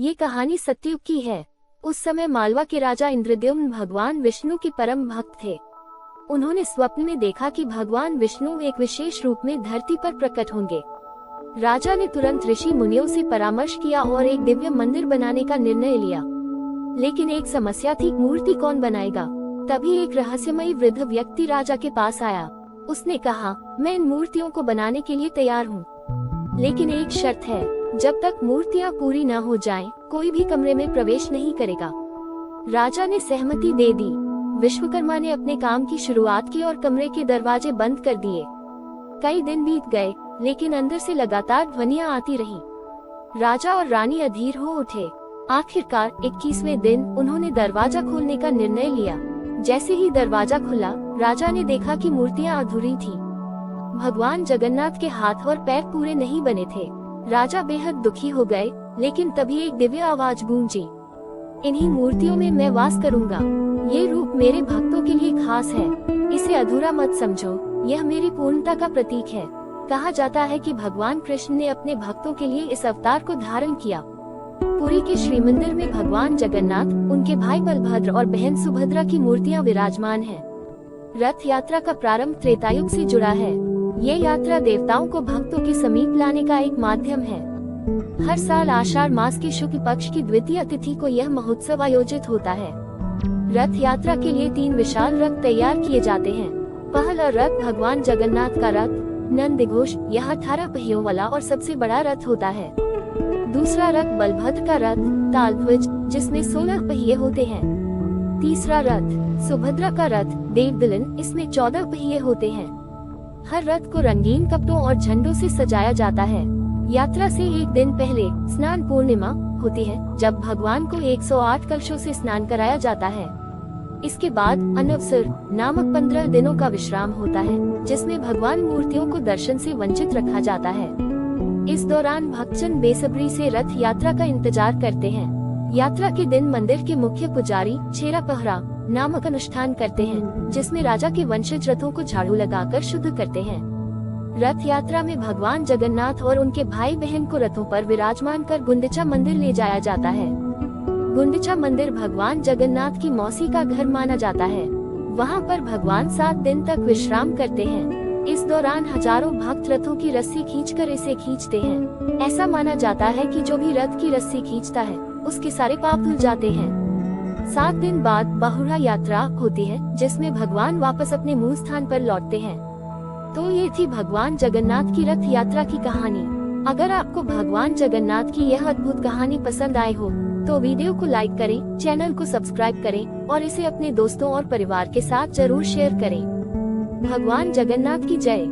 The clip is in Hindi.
ये कहानी सतयुग की है। उस समय मालवा के राजा इंद्रद्युम्न भगवान विष्णु के परम भक्त थे। उन्होंने स्वप्न में देखा कि भगवान विष्णु एक विशेष रूप में धरती पर प्रकट होंगे। राजा ने तुरंत ऋषि मुनियों से परामर्श किया और एक दिव्य मंदिर बनाने का निर्णय लिया। लेकिन एक समस्या थी, मूर्ति कौन बनाएगा। तभी एक रहस्यमयी वृद्ध व्यक्ति राजा के पास आया। उसने कहा, मैं इन मूर्तियों को बनाने के लिए तैयार हूँ, लेकिन एक शर्त है, जब तक मूर्तियाँ पूरी न हो जाएं, कोई भी कमरे में प्रवेश नहीं करेगा। राजा ने सहमति दे दी। विश्वकर्मा ने अपने काम की शुरुआत की और कमरे के दरवाजे बंद कर दिए। कई दिन बीत गए, लेकिन अंदर से लगातार ध्वनियाँ आती रहीं। राजा और रानी अधीर हो उठे। आखिरकार 21वें दिन उन्होंने दरवाजा खोलने का निर्णय लिया। जैसे ही दरवाजा खुला, राजा ने देखा कि मूर्तियाँ अधूरी थीं। भगवान जगन्नाथ के हाथ और पैर पूरे नहीं बने थे। राजा बेहद दुखी हो गए, लेकिन तभी एक दिव्य आवाज गूंजी, इन्हीं मूर्तियों में मैं वास करूंगा। ये रूप मेरे भक्तों के लिए खास है, इसे अधूरा मत समझो, यह मेरी पूर्णता का प्रतीक है। कहा जाता है कि भगवान कृष्ण ने अपने भक्तों के लिए इस अवतार को धारण किया। पुरी के श्री मंदिर में भगवान जगन्नाथ, उनके भाई बलभद्र और बहन सुभद्रा की मूर्तियां विराजमान हैं। रथ यात्रा का प्रारंभ त्रेतायुग से जुड़ा है। ये यात्रा देवताओं को भक्तों के समीप लाने का एक माध्यम है। हर साल आषाढ़ मास के शुक्ल पक्ष की द्वितीय तिथि को यह महोत्सव आयोजित होता है। रथ यात्रा के लिए 3 विशाल रथ तैयार किए जाते हैं। पहला रथ भगवान जगन्नाथ का रथ नंदीघोष, यह 18 पहियों वाला और सबसे बड़ा रथ होता है। दूसरा रथ बलभद्र का रथ तालध्वज, जिसमें 16 पहिए होते हैं। तीसरा रथ सुभद्रा का रथ देवदलन, इसमें 14 पहिए होते हैं। हर रथ को रंगीन कपड़ों और झंडों से सजाया जाता है। यात्रा से एक दिन पहले स्नान पूर्णिमा होती है, जब भगवान को 108 कलशों से स्नान कराया जाता है। इसके बाद अनवसर नामक 15 दिनों का विश्राम होता है, जिसमें भगवान मूर्तियों को दर्शन से वंचित रखा जाता है। इस दौरान भक्तजन बेसब्री से रथ यात्रा का इंतजार करते हैं। यात्रा के दिन मंदिर के मुख्य पुजारी छेरा पहरा नामक अनुष्ठान करते हैं, जिसमें राजा के वंशज रथों को झाड़ू लगाकर शुद्ध करते हैं। रथ यात्रा में भगवान जगन्नाथ और उनके भाई बहन को रथों पर विराजमान कर गुंडिचा मंदिर ले जाया जाता है। गुंडिचा मंदिर भगवान जगन्नाथ की मौसी का घर माना जाता है। वहां पर भगवान 7 दिन तक विश्राम करते हैं। इस दौरान हजारों भक्त रथों की रस्सी खींचकर इसे खींचते हैं। ऐसा माना जाता है कि जो भी रथ की रस्सी खींचता है, उसके सारे पाप धुल जाते हैं। 7 दिन बाद बहुड़ा यात्रा होती है, जिसमें भगवान वापस अपने मूल स्थान पर लौटते हैं। तो ये थी भगवान जगन्नाथ की रथ यात्रा की कहानी। अगर आपको भगवान जगन्नाथ की यह अद्भुत कहानी पसंद आई हो, तो वीडियो को लाइक करें, चैनल को सब्सक्राइब करें और इसे अपने दोस्तों और परिवार के साथ जरूर शेयर करें। भगवान जगन्नाथ की जय।